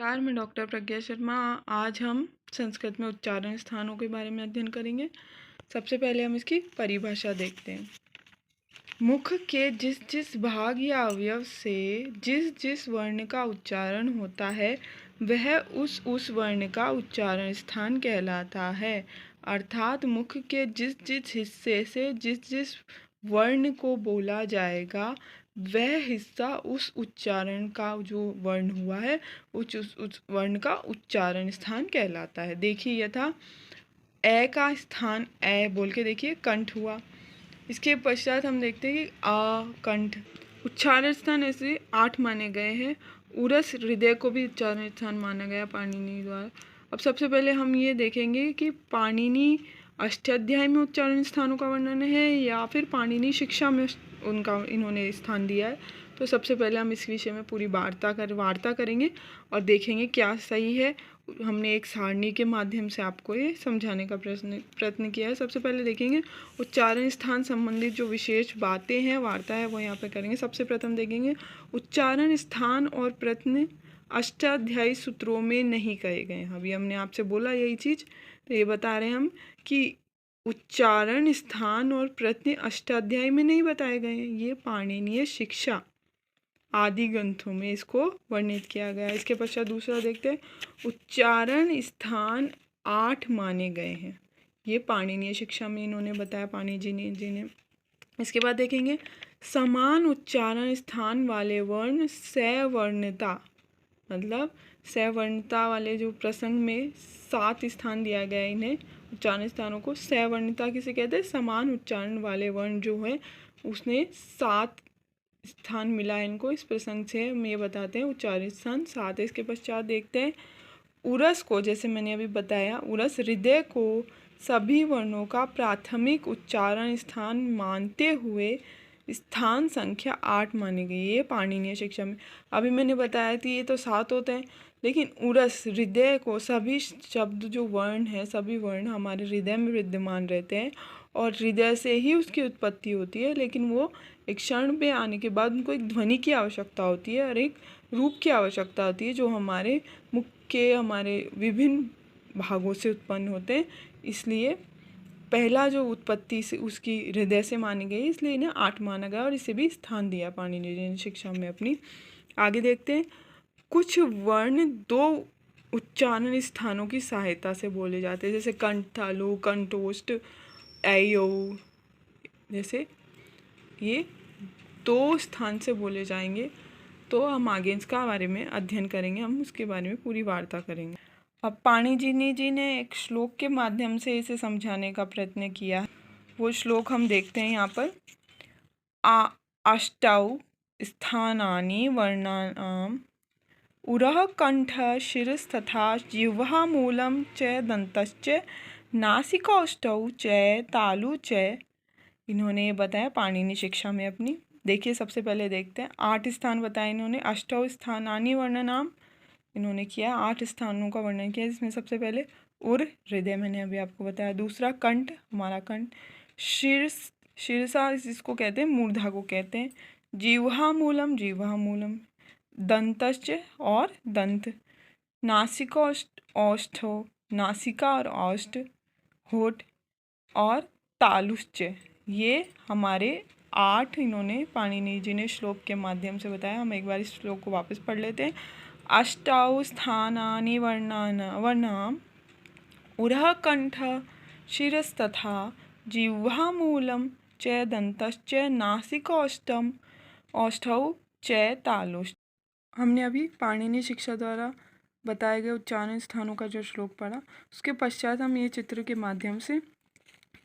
नमस्कार, मैं डॉक्टर प्रज्ञा शर्मा। आज हम संस्कृत में उच्चारण स्थानों के बारे में अध्ययन करेंगे। सबसे पहले हम इसकी परिभाषा देखते हैं। मुख के जिस जिस भाग या अवयव से जिस जिस वर्ण का उच्चारण होता है वह उस वर्ण का उच्चारण स्थान कहलाता है। अर्थात मुख के जिस जिस हिस्से से जिस जिस वर्ण को बोला जाएगा वह हिस्सा उस उच्चारण का जो वर्ण हुआ है उस वर्ण का उच्चारण स्थान कहलाता है। देखिए यथा ए का स्थान ए बोल के देखिए कंठ हुआ। इसके पश्चात हम देखते हैं कि आ कंठ। उच्चारण स्थान ऐसे 8 माने गए हैं। उरस हृदय को भी उच्चारण स्थान माना गया पाणिनि द्वारा। अब सबसे पहले हम ये देखेंगे कि पाणिनि अष्टाध्यायी में उच्चारण स्थानों का वर्णन है या फिर पाणिनि शिक्षा में उनका इन्होंने स्थान दिया है। तो सबसे पहले हम इस विषय में पूरी वार्ता करेंगे और देखेंगे क्या सही है। हमने एक सारणी के माध्यम से आपको ये समझाने का प्रयत्न किया है। सबसे पहले देखेंगे उच्चारण स्थान संबंधित जो विशेष बातें हैं वार्ता है वो यहाँ पे करेंगे। सबसे प्रथम देखेंगे उच्चारण स्थान और प्रश्न अष्टाध्यायी सूत्रों में नहीं कहे गए। अभी हमने आपसे बोला यही चीज़, तो ये बता रहे हैं हम कि उच्चारण स्थान और प्रश्न अष्टाध्यायी में नहीं बताए गए हैं। ये पाणिनीय शिक्षा आदि ग्रंथों में इसको वर्णित किया गया है। इसके पश्चात दूसरा देखते हैं उच्चारण स्थान 8 माने गए हैं। ये पाणिनीय शिक्षा में इन्होंने बताया पाणिनि जी ने। इसके बाद देखेंगे समान उच्चारण स्थान वाले वर्ण सवर्णता, मतलब सवर्णता वाले जो प्रसंग में 7 स्थान दिया गया है इन्हें उच्चारण स्थानों को। सवर्णता किसे कहते हैं? समान उच्चारण वाले वर्ण जो है उसने 7 स्थान मिला है इनको। इस प्रसंग से हम ये बताते हैं उच्चारण स्थान 7। इसके पश्चात देखते हैं उरस को, जैसे मैंने अभी बताया, उरस हृदय को सभी वर्णों का प्राथमिक उच्चारण स्थान मानते हुए स्थान संख्या 8 मानी गई। ये पाणिनीय शिक्षा में। अभी मैंने बताया थी ये तो 7 होते हैं, लेकिन उरस हृदय को सभी शब्द जो वर्ण है सभी वर्ण हमारे हृदय में विद्यमान रहते हैं और हृदय से ही उसकी उत्पत्ति होती है। लेकिन वो एक क्षण पे आने के बाद उनको एक ध्वनि की आवश्यकता होती है और एक रूप की आवश्यकता होती है जो हमारे मुख के हमारे विभिन्न भागों से उत्पन्न होते हैं। इसलिए पहला जो उत्पत्ति से उसकी हृदय से मानी गई, इसलिए इन्हें 8 माना गया और इसे भी स्थान दिया पाणिनि जी ने शिक्षा में अपनी। आगे देखते हैं कुछ वर्ण 2 उच्चारण स्थानों की सहायता से बोले जाते हैं, जैसे कंठ तालु, कंठोष्ठ, ऐयो, जैसे ये 2 स्थान से बोले जाएंगे। तो हम आगे इसका बारे में अध्ययन करेंगे, हम उसके बारे में पूरी वार्ता करेंगे। अब पाणिनि जी ने एक श्लोक के माध्यम से इसे समझाने का प्रयत्न किया। वो श्लोक हम देखते हैं यहाँ पर। अष्टौ स्थानानि वर्णानाम् उरः कण्ठः शिरस्तथा जिह्वा मूलं च दन्तश्च नासिकाष्टौ च तालु च। इन्होंने बताया पाणिनि शिक्षा में अपनी। देखिए सबसे पहले देखते हैं 8 स्थान बताए इन्होंने। अष्टौ स्थानानि वर्णानाम् इन्होंने किया, 8 स्थानों का वर्णन किया, जिसमें सबसे पहले उर हृदय मैंने अभी आपको बताया। दूसरा कंठ, हमारा कंठ। शीर्षा जिसको कहते हैं मूर्धा को कहते हैं। जिह्वा मूलम, दंतश्च और दंत। नासिकाष्टौ नासिका और औष्ठ, होठ और तालुश्च। ये हमारे 8 इन्होंने पाणिनि जी ने श्लोक के माध्यम से बताया। हम एक बार इस श्लोक को वापस पढ़ लेते हैं। अष्टौ स्थानानि वर्णानाम् उरः कण्ठः शिरस्तथा जिह्वा मूलं च दन्तश्च नासिकाष्टौ च तालुश्च। हमने अभी पाणिनि शिक्षा द्वारा बताए गए उच्चारण स्थानों का जो श्लोक पढ़ा, उसके पश्चात हम ये चित्र के माध्यम से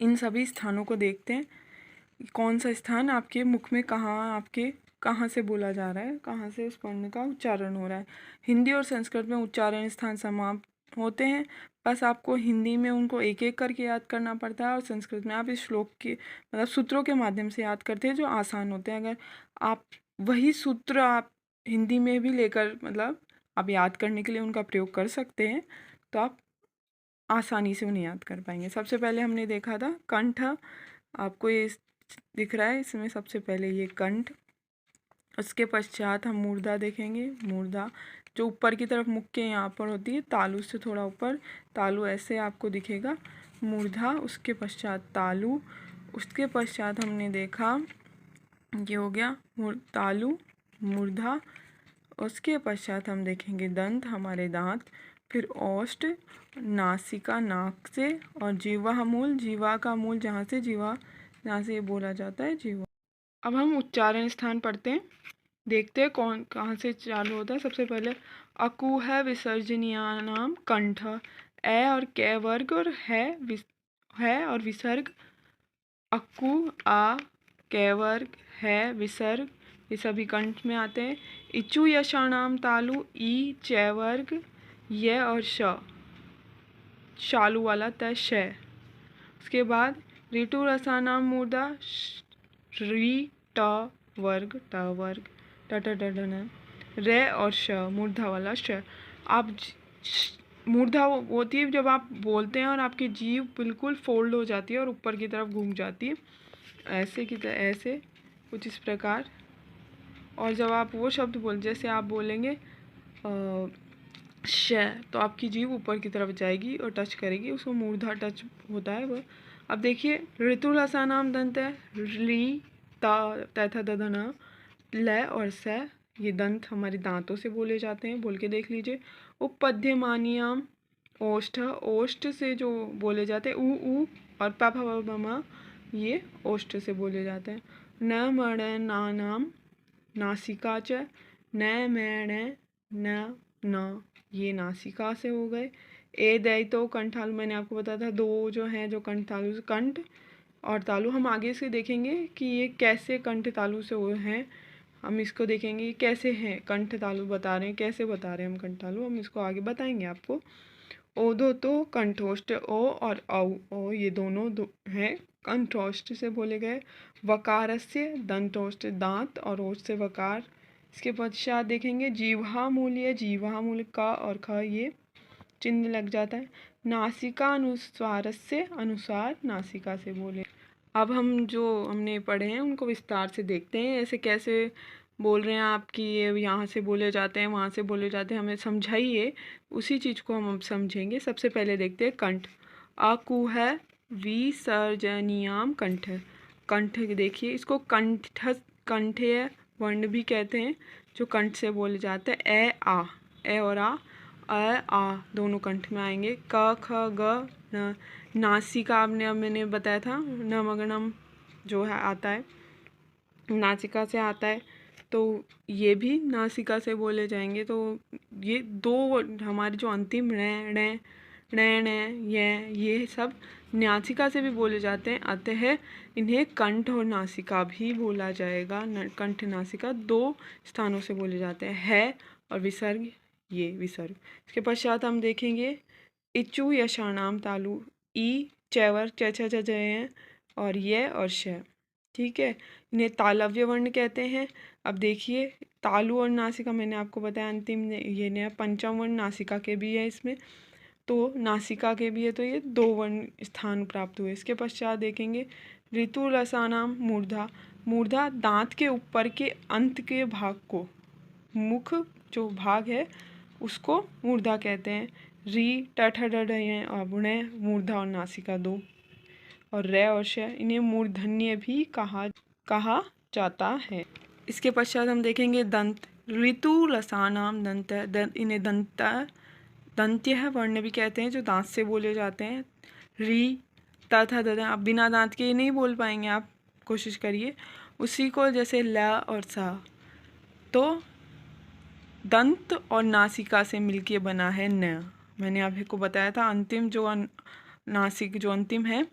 इन सभी स्थानों को देखते हैं। कौन सा स्थान आपके मुख में कहाँ से बोला जा रहा है, कहाँ से उस वर्ण का उच्चारण हो रहा है। हिंदी और संस्कृत में उच्चारण स्थान समान होते हैं, बस आपको हिंदी में उनको एक एक करके याद करना पड़ता है और संस्कृत में आप इस श्लोक के मतलब सूत्रों के माध्यम से याद करते हैं जो आसान होते हैं। अगर आप वही सूत्र आप हिंदी में भी लेकर मतलब आप याद करने के लिए उनका प्रयोग कर सकते हैं तो आप आसानी से उन्हें याद कर पाएंगे। सबसे पहले हमने देखा था कंठ, आपको ये दिख रहा है, इसमें सबसे पहले ये कंठ। उसके पश्चात हम मूर्धा देखेंगे। मूर्धा जो ऊपर की तरफ मुख के यहाँ पर होती है, तालु से थोड़ा ऊपर, तालु ऐसे आपको दिखेगा, मूर्धा, उसके पश्चात तालु, उसके पश्चात हमने देखा ये हो गया तालु, मूर्धा, उसके पश्चात हम देखेंगे दंत, हमारे दांत, फिर ओष्ठ, नासिका नाक से, और जीवा मूल, जीवा का मूल जहाँ से ये बोला जाता है जीवा। अब हम उच्चारण स्थान पढ़ते हैं, देखते हैं कौन कहाँ से चालू होता है। सबसे पहले अकुह विसर्जनीयानाम कंठ, ए और कै वर्ग और है और विसर्ग, अक्कू, आ, कै वर्ग, है, विसर्ग, ये सभी कंठ में आते हैं। इचु यशाणाम तालु, ई, चै वर्ग, य और श, शालू वाला तय श। उसके बाद ऋतु रसानाम मूर्धा, री, ट वर्ग, ट वर्ग, ट रे और श, मूर्धा वाला श। आप मूर्धा होती है जब आप बोलते हैं और आपकी जीभ बिल्कुल फोल्ड हो जाती है और ऊपर की तरफ घूम जाती है, ऐसे की तरह, ऐसे कुछ इस प्रकार। और जब आप वो शब्द जैसे आप बोलेंगे श, तो आपकी जीभ ऊपर की तरफ जाएगी और टच करेगी, उसको मूर्धा टच होता है वो। अब देखिए ऋतु रसानाम दंत है, री, तथा दधना, ल और स, ये दंत हमारे दांतों से बोले जाते हैं, बोल के देख लीजिए। उपपद्यमानियाम ओष्ठ, ओष्ठ से जो बोले जाते हैं, ऊ और पमा, ये ओष्ठ से बोले जाते हैं। न मण नानाम नासिका च, न मैण न, ये नासिका से हो गए। ए दय तो कंठालु, मैंने आपको बताया था दो जो हैं जो कंठालु, कंठ और तालु। हम आगे से देखेंगे कि ये कैसे कंठ तालु से हुए हैं, हम इसको देखेंगे कैसे हैं कंठ तालु बता रहे हैं, कैसे बता रहे हैं हम कंठ तालु, हम इसको आगे बताएंगे आपको। ओधो तो कंठोष्ठ, ओ और औ, ये दोनों हैं कंठोष्ठ से बोले गए। वकारस्य दंतोष्ठ, दांत, और ओष्ठ से वकार। इसके पश्चात देखेंगे जीवा मूल्य, जीवा मूल का और ख, ये चिन्ह लग जाता है। नासिका अनुस्वारस्य, अनुसार नासिका से बोले। अब हम जो हमने पढ़े हैं उनको विस्तार से देखते हैं, ऐसे कैसे बोल रहे हैं आप कि ये यहाँ से बोले जाते हैं, वहाँ से बोले जाते हैं, हमें समझाइए, उसी चीज़ को हम समझेंगे। सबसे पहले देखते हैं कंठ। अकुह विसर्जनीयाम कंठ, कंठ देखिए, इसको कंठ्य वर्ण भी कहते हैं, जो कंठ से बोले जाते हैं। ए और आ दोनों कंठ में आएंगे। क, ख, ग, न, नासिका आपने अब मैंने बताया था, नमगणम जो है आता है नासिका से आता है, तो ये भी नासिका से बोले जाएंगे। तो ये दो हमारे जो अंतिम ये सब नासिका से भी बोले जाते हैं, अतः इन्हें कंठ और नासिका भी बोला जाएगा। कंठ नासिका दो स्थानों से बोले जाते हैं, है और विसर्ग, ये विसर्ग। इसके पश्चात हम देखेंगे इचु यशाणाम तालु, ई, चैवर, च हैं, और ये और श, ठीक है, इन्हें तालव्य वर्ण कहते हैं। अब देखिए तालु और नासिका मैंने आपको बताया अंतिम ये नया पंचम वर्ण नासिका के भी है इसमें, तो नासिका के भी है, तो ये दो वर्ण स्थान प्राप्त हुए। इसके पश्चात देखेंगे ऋतु रसानाम मूर्धा, मूर्धा दांत के ऊपर के अंत के भाग को, मुख जो भाग है उसको मूर्धा कहते हैं। री, और गुणय, मूर्धा और नासिका दो, और रे और श, इन्हें मूर्धन्य भी कहा जाता है। इसके पश्चात हम देखेंगे दंत। ऋतु रसानाम दंत, इन्हें दंत्य वर्ण भी कहते हैं, जो दांत से बोले जाते हैं। री, तथा ददा, आप बिना दांत के नहीं बोल पाएंगे, आप कोशिश करिए। उसी को जैसे ल और सा, तो दंत और नासिका से मिलके बना है न। मैंने आपको बताया था अंतिम जो नासिक जो अंतिम है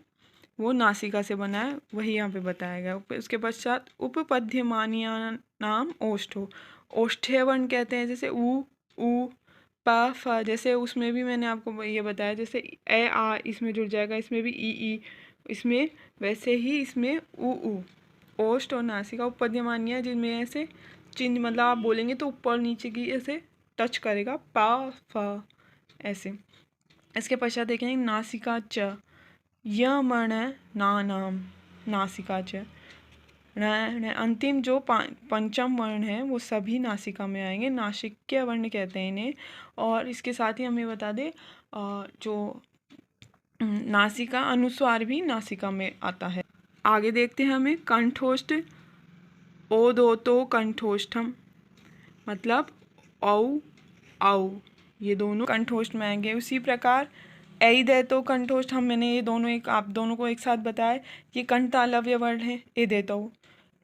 वो नासिका से बना है, वही यहाँ पे बताया गया। उसके पश्चात उपपद्यमानिया नाम ओष्ठो, ओष्ठ्य वर्ण कहते हैं, जैसे ऊ, प, फ, जैसे उसमें भी मैंने आपको ये बताया, जैसे ए, आ इसमें जुड़ जाएगा, इसमें भी ई इसमें, वैसे ही इसमें ऊ। ओष्ठ और नासिका उपपद्यमानिया, जिनमें ऐसे चिन्ह मतलब आप बोलेंगे तो ऊपर नीचे की ऐसे टच करेगा, पा, फ, ऐसे। इसके पश्चात देखेंगे नासिका च, यमण नानाम नासिका च, अंतिम जो पंचम वर्ण है वो सभी नासिका में आएंगे, नासिक्य वर्ण कहते हैं इन्हें। और इसके साथ ही हमें बता दें जो नासिका अनुस्वार भी नासिका में आता है। आगे देखते हैं हमें कंठोष्ठ, ओदोतो कंठोष्ठम, मतलब औ औ ये दोनों कंठोष्ठ में आएंगे। उसी प्रकार ऐ देतो कंठोष्ठ, मैंने ये दोनों आप दोनों को एक साथ बताया, ये कंठ तालव्य वर्ण है। ए देतो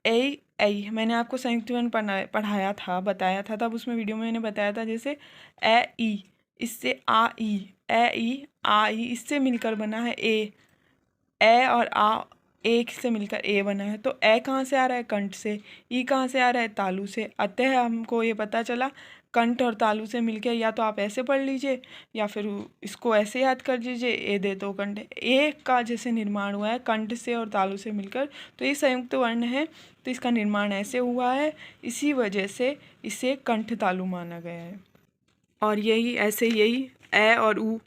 ऐ मैंने आपको संयुक्त वर्ण पढ़ाया था, बताया था, तब उसमें वीडियो में मैंने बताया था। जैसे ए ई, इससे आ ई, ए ई आ ई, इससे मिलकर बना है ए और आ एक से मिलकर ए बना है। तो ए कहाँ से आ रहा है? कंठ से। ई कहाँ से आ रहा है? तालु से। अतः हमको ये पता चला कंठ और तालु से मिलकर, या तो आप ऐसे पढ़ लीजिए या फिर इसको ऐसे याद कर लीजिए, ए दे तो कंठ। ए का जैसे निर्माण हुआ है कंठ से और तालु से मिलकर, तो ये संयुक्त वर्ण है, तो इसका निर्माण ऐसे हुआ है, इसी वजह से इसे कंठ तालु माना गया है। और यही ऐसे यही ए और ऊ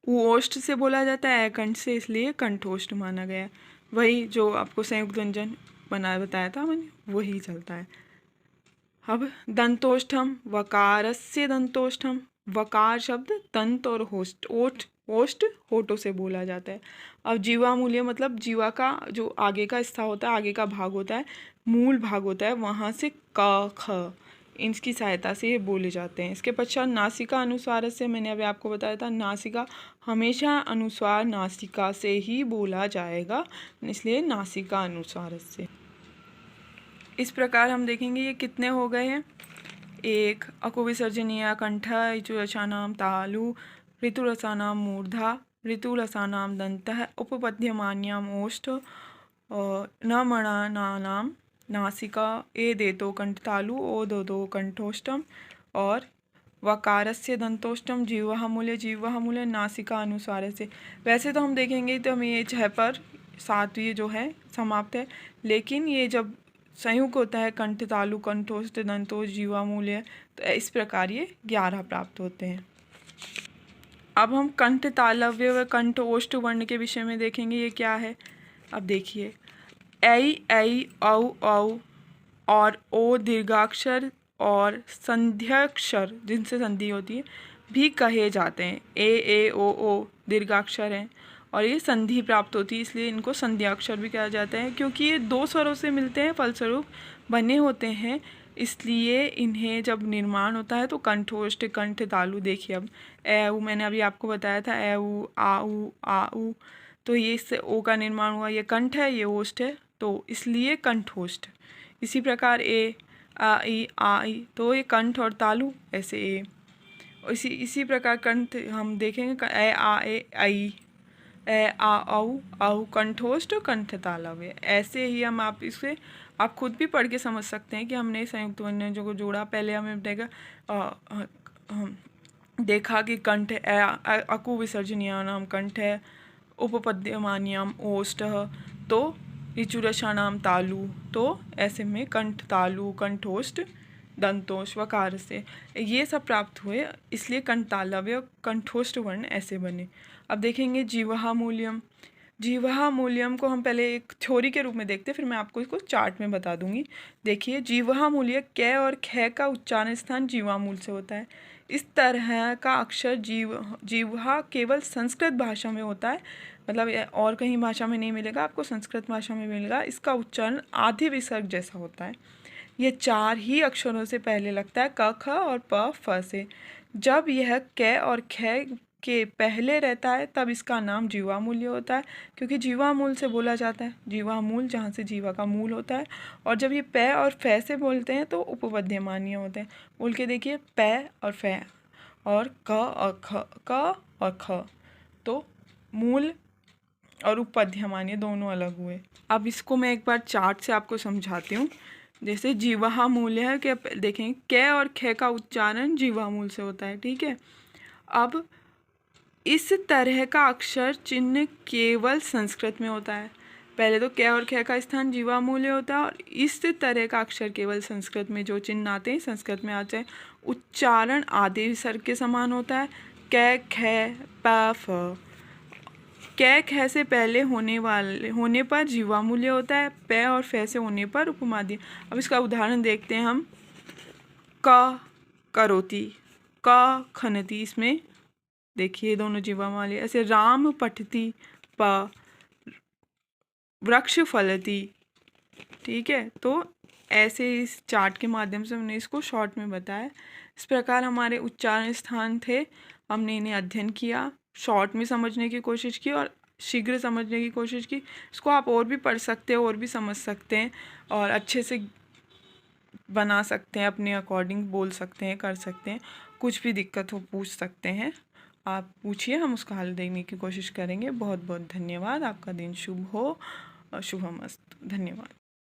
ओष्ठ से बोला जाता है, ए कंठ से, इसलिए कंठोष्ठ माना गया। वही जो आपको संयुक्त व्यंजन बताया था मैंने, वही चलता है। अब दंतोष्ठम, वकारस्य दंतोष्ठम, वकार शब्द दंत और ओष्ठ होठों से बोला जाता है। अब जीवा मूल्य मतलब जीवा का जो आगे का हिस्सा होता है, आगे का भाग होता है, मूल भाग होता है, वहाँ से क ख इनकी सहायता से ये बोले जाते हैं। इसके पश्चात नासिका अनुस्वार से, मैंने अभी आपको बताया था नासिका हमेशा अनुस्वार नासिका से ही बोला जाएगा, इसलिए नासिका अनुस्वार से। इस प्रकार हम देखेंगे ये कितने हो गए हैं। 1 अकुविसर्जनीय कंठ, ऋतुरसानाम तालु, ऋतुरसानाम मूर्धा, ऋतुरसानाम दन्तः, उपपद्यमान्याम ओष्ठ, नमणानाम नासिका, ए देतो कंठ तालु, ओ दो कंठोष्ठम, और वकारस्य दंतोष्ठम, जीवः मूल्य नासिका अनुस्वार से। वैसे तो हम देखेंगे तो हमें ये 6 पर 7वीं जो है समाप्त है, लेकिन ये जब संयुक्त होता है कंठ तालु कंठोष्ठ दंतोष्ठ जीवा मूल्य, तो इस प्रकार ये 11 प्राप्त होते हैं। अब हम कंठ तालव्य व कंठ ओष्ठ वर्ण के विषय में देखेंगे ये क्या है। अब देखिए ऐ औ और ओ दीर्घाक्षर और संध्याक्षर जिनसे संधि होती है भी कहे जाते हैं। ए ओ दीर्घाक्षर हैं और ये संधि प्राप्त होती है, इसलिए इनको संध्याक्षर भी कहा जाता है। क्योंकि ये 2 स्वरों से मिलते हैं, फलस्वरूप बने होते हैं, इसलिए इन्हें जब निर्माण होता है तो कंठोष्ठ कंठ तालु। देखिए अब ए ऊ मैंने अभी आपको बताया था, ए ऊ आ ऊ, तो ये इससे ओ का निर्माण हुआ, ये कंठ है, ये ओष्ठ है, तो इसलिए कंठोष्ठ। इसी प्रकार ए आ ई, तो ये कंठ और तालु, ऐसे ए। इसी प्रकार कंठ हम देखेंगे, ए आ आई, ए आ औ कंठोष्ठ कंठ तालव्य। ऐसे ही हम आप खुद भी पढ़ के समझ सकते हैं कि हमने संयुक्त व्यंजनों को जोड़ा। पहले हमें देखा कि कंठ अकु विसर्जनीयानाम कंठ है, उपपद्यमान्याम ओष्ठ, तो ऋचुरसानाम तालु, तो ऐसे में कंठ तालु कंठोष्ठ दंतोष्ठ वकार से ये सब प्राप्त हुए, इसलिए कंठ तालव्य कंठोष्ठ वर्ण ऐसे बने। अब देखेंगे जीवहा मूल्यम। जीवहा मूल्यम को हम पहले एक थ्योरी के रूप में देखते हैं, फिर मैं आपको इसको चार्ट में बता दूंगी। देखिए जीवहा मूल्य क और ख का उच्चारण स्थान जीवा मूल से होता है। इस तरह का अक्षर जीवहा केवल संस्कृत भाषा में होता है, मतलब और कहीं भाषा में नहीं मिलेगा आपको, संस्कृत भाषा में मिलेगा। इसका उच्चारण आधे विसर्ग जैसा होता है। ये 4 ही अक्षरों से पहले लगता है, क ख और प फ से। जब यह क और ख के पहले रहता है तब इसका नाम जीवा मूल्य होता है, क्योंकि जीवा मूल से बोला जाता है, जीवा मूल जहाँ से जीवा का मूल होता है। और जब ये प और फ से बोलते हैं तो उपपद्यमानीय होते हैं। बोल के देखिए प और फ, और क और ख, तो मूल और उपपद्यमानीय दोनों अलग हुए। अब इसको मैं एक बार चार्ट से आपको समझाती हूँ। जैसे जीवा मूल्य है, क्या देखें क और ख का उच्चारण जीवा मूल से होता है, ठीक है। अब इस तरह का अक्षर चिन्ह केवल संस्कृत में होता है। पहले तो क और ख का स्थान जीवा मूल्य होता है, और इस तरह का अक्षर केवल संस्कृत में जो चिन्ह आते हैं संस्कृत में आते हैं। उच्चारण आधे विसर्ग के समान होता है, क ख प फ। कै ख से पहले होने पर जीवामूल्य होता है, पे और फे से होने पर उपमाद्य। अब इसका उदाहरण देखते हैं हम। क करोति, क खनति, इसमें देखिए दोनों जीवामूल्य। ऐसे राम पठति, प वृक्ष फलति। ठीक है, तो ऐसे इस चार्ट के माध्यम से हमने इसको शॉर्ट में बताया। इस प्रकार हमारे उच्चारण स्थान थे, हमने इन्हें अध्ययन किया, शॉर्ट में समझने की कोशिश की और शीघ्र समझने की कोशिश की। इसको आप और भी पढ़ सकते हैं, और भी समझ सकते हैं और अच्छे से बना सकते हैं, अपने अकॉर्डिंग बोल सकते हैं, कर सकते हैं। कुछ भी दिक्कत हो पूछ सकते हैं, आप पूछिए, हम उसका हल देने की कोशिश करेंगे। बहुत बहुत धन्यवाद। आपका दिन शुभ हो और शुभमस्तु। धन्यवाद।